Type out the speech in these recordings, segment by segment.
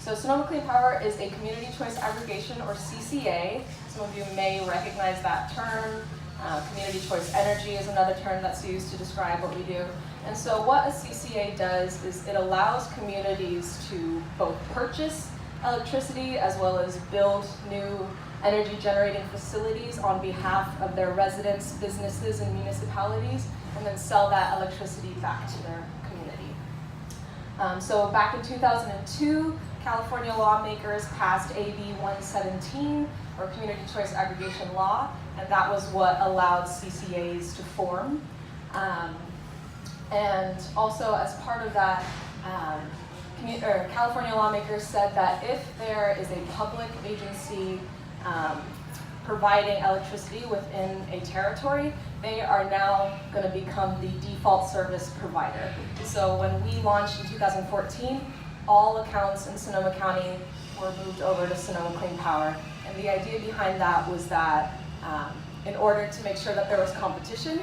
So Sonoma Clean Power is a community choice aggregation, or CCA. Some of you may recognize that term. Community choice energy is another term that's used to describe what we do. And so what a CCA does is it allows communities to both purchase electricity as well as build new energy generating facilities on behalf of their residents, businesses, and municipalities, and then sell that electricity back to their community. So back in 2002, California lawmakers passed AB 117, or Community Choice Aggregation Law, and that was what allowed CCAs to form. And also, as part of that, California lawmakers said that if there is a public agency providing electricity within a territory, they are now going to become the default service provider. So when we launched in 2014, all accounts in Sonoma County were moved over to Sonoma Clean Power. And the idea behind that was that in order to make sure that there was competition,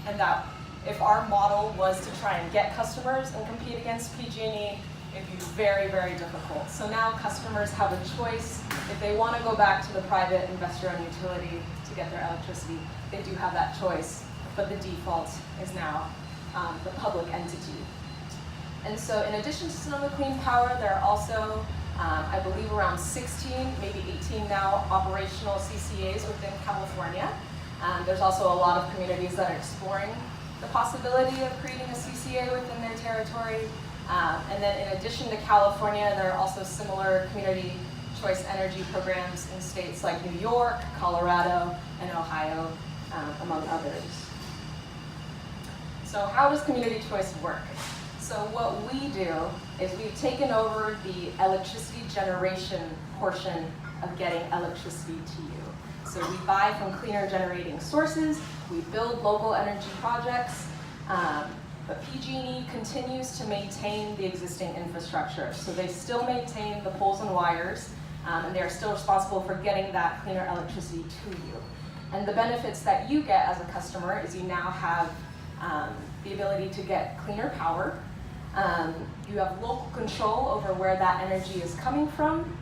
and that if our model was to try and get customers and compete against PG&E, it'd be very, very difficult. So now customers have a choice. If they want to go back to the private investor-owned utility to get their electricity, they do have that choice. But the default is now the public entity. And so in addition to Sonoma Clean Power, there are also, I believe, around 16, maybe 18 now, operational CCAs within California. There's also a lot of communities that are exploring the possibility of creating a CCA within their territory. And then in addition to California, there are also similar community choice energy programs in states like New York, Colorado, and Ohio, among others. So how does community choice work? So what we do is we've taken over the electricity generation portion of getting electricity to you. So we buy from cleaner generating sources, we build local energy projects, but PG&E continues to maintain the existing infrastructure. So they still maintain the poles and wires, and they're still responsible for getting that cleaner electricity to you. And the benefits that you get as a customer is you now have the ability to get cleaner power. You have local control over where that energy is coming from,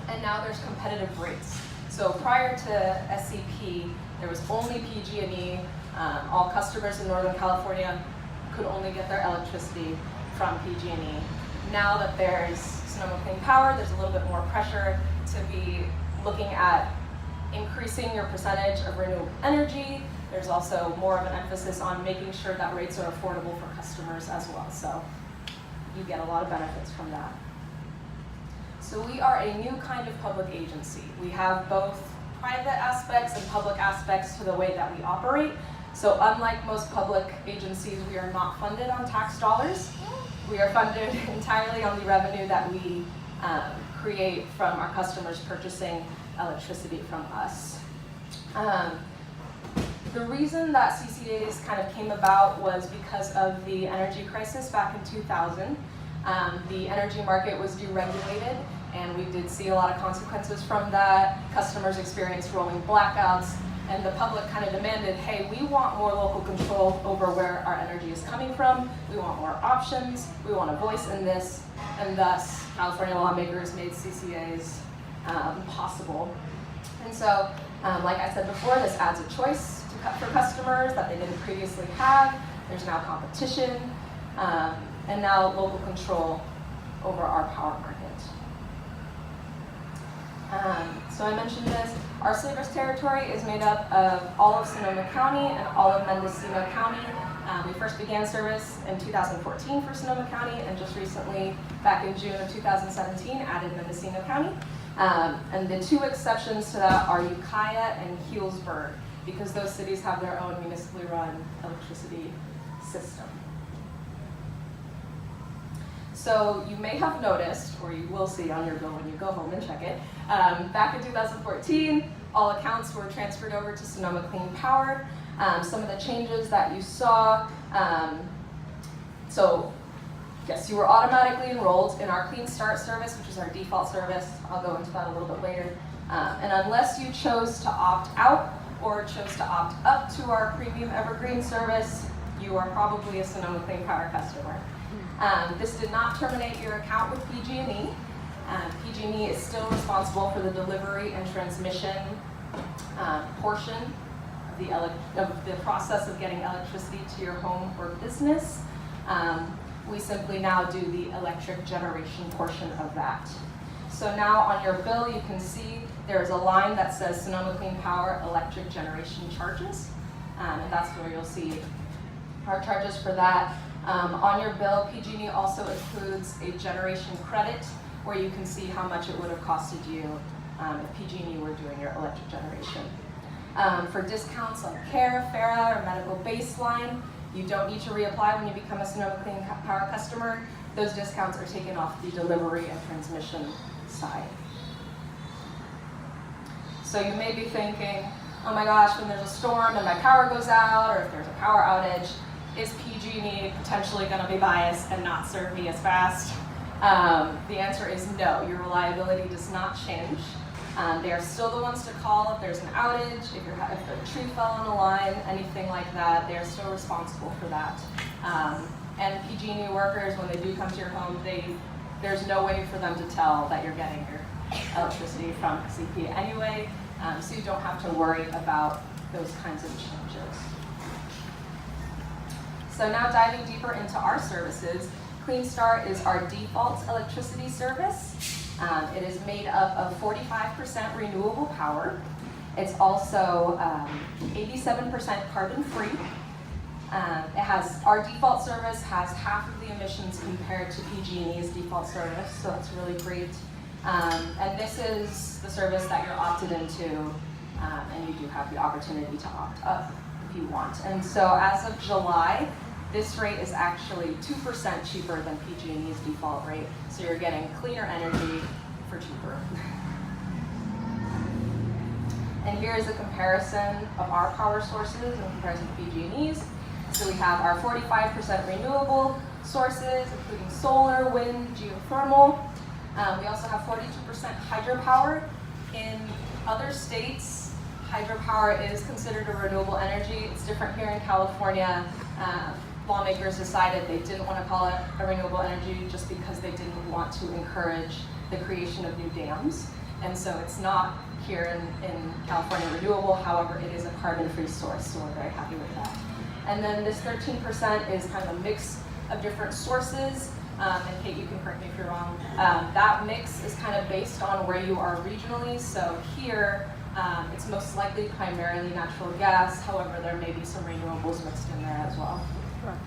and now there's competitive rates. So prior to SCP, there was only PG&E. All customers in Northern California could only get their electricity from PG&E. Now that there's Sonoma Clean Power, there's a little bit more pressure to be looking at increasing your percentage of renewable energy. There's also more of an emphasis on making sure that rates are affordable for customers as well. So you get a lot of benefits from that. So we are a new kind of public agency. We have both private aspects and public aspects to the way that we operate. So unlike most public agencies, we are not funded on tax dollars. We are funded entirely on the revenue that we create from our customers purchasing electricity from us. The reason that CCAs kind of came about was because of the energy crisis back in 2000. The energy market was deregulated, and we did see a lot of consequences from that. Customers experienced rolling blackouts, and the public kind of demanded, hey, we want more local control over where our energy is coming from. We want more options. We want a voice in this, and thus California lawmakers made CCAs possible. And so, like I said before, this adds a choice for customers that they didn't previously have. There's now competition, and now local control over our power market. So I mentioned this. Our service territory is made up of all of Sonoma County and all of Mendocino County. We first began service in 2014 for Sonoma County, and just recently, back in June of 2017, added Mendocino County. And the two exceptions to that are Ukiah and Healdsburg, because those cities have their own municipally run electricity system. So you may have noticed, or you will see on your bill when you go home and check it, back in 2014, all accounts were transferred over to Sonoma Clean Power. Some of the changes that you saw, so yes, you were automatically enrolled in our Clean Start service, which is our default service. I'll go into that a little bit later. And unless you chose to opt out or chose to opt up to our Premium Evergreen service, you are probably a Sonoma Clean Power customer. This did not terminate your account with PG&E. PG&E is still responsible for the delivery and transmission portion of the process of getting electricity to your home or business. We simply now do the electric generation portion of that. So now on your bill, you can see there's a line that says Sonoma Clean Power Electric Generation Charges, and that's where you'll see our charges for that. On your bill, PG&E also includes a generation credit where you can see how much it would have costed you if PG&E were doing your electric generation. For discounts on CARE, FARA, or medical baseline, you don't need to reapply when you become a Sonoma Clean Power customer. Those discounts are taken off the delivery and transmission side. So you may be thinking, oh my gosh, when there's a storm and my power goes out, or if there's a power outage, is PG&E potentially going to be biased and not serve me as fast? The answer is no. Your reliability does not change. They are still the ones to call if there's an outage, if a tree fell on a line, anything like that. They are still responsible for that. And PG&E workers, when they do come to your home, there's no way for them to tell that you're getting your electricity from CP anyway, so you don't have to worry about those kinds of changes. So now diving deeper into our services, Clean Start is our default electricity service. It is made up of 45% renewable power. It's also 87% carbon-free. Our default service has half of the emissions compared to PG&E's default service, so that's really great. And this is the service that you're opted into, and you do have the opportunity to opt up if you want. And so as of July, this rate is actually 2% cheaper than PG&E's default rate, so you're getting cleaner energy for cheaper. And here is a comparison of our power sources in comparison to PG&E's. So we have our 45% renewable sources, including solar, wind, geothermal. We also have 42% hydropower. In other states, hydropower is considered a renewable energy. It's different here in California. Lawmakers decided they didn't want to call it a renewable energy just because they didn't want to encourage the creation of new dams. And so it's not here in California renewable, however, it is a carbon-free source, so we're very happy with that. And then this 13% is kind of a mix of different sources, and Kate, you can correct me if you're wrong. That mix is kind of based on where you are regionally, so here, it's most likely primarily natural gas, however, there may be some renewables mixed in there as well. Sure.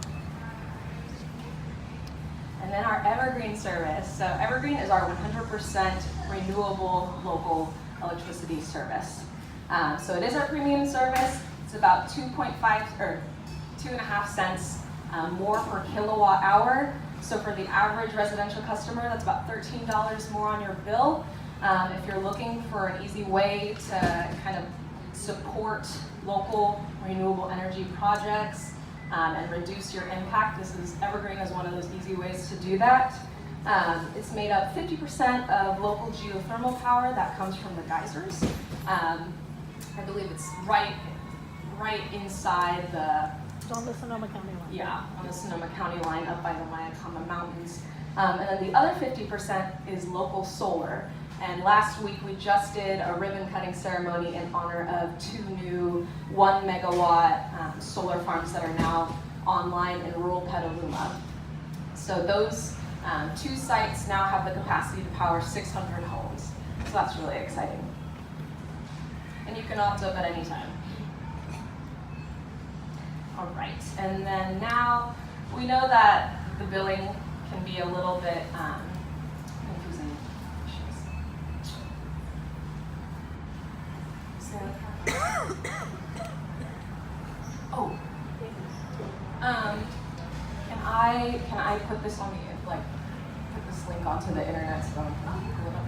And then our Evergreen service. So Evergreen is our 100% renewable local electricity service. So it is our premium service. It's about 2.5 cents more per kilowatt hour. So for the average residential customer, that's about $13 more on your bill. If you're looking for an easy way to kind of support local renewable energy projects and reduce your impact, Evergreen is one of those easy ways to do that. It's made up 50% of local geothermal power that comes from the geysers. I believe it's right inside the... It's on the Sonoma County line. Yeah, on the Sonoma County line up by the Mayakama Mountains. And then the other 50% is local solar. And last week we just did a ribbon cutting ceremony in honor of 2 new 1 megawatt solar farms that are now online in rural Petaluma. So those 2 sites now have the capacity to power 600 homes. So that's really exciting. And you can opt up at any time. All right, and then now we know that the billing can be a little bit confusing. Oh, can I put this on the put this link onto the internet so I can pull it up?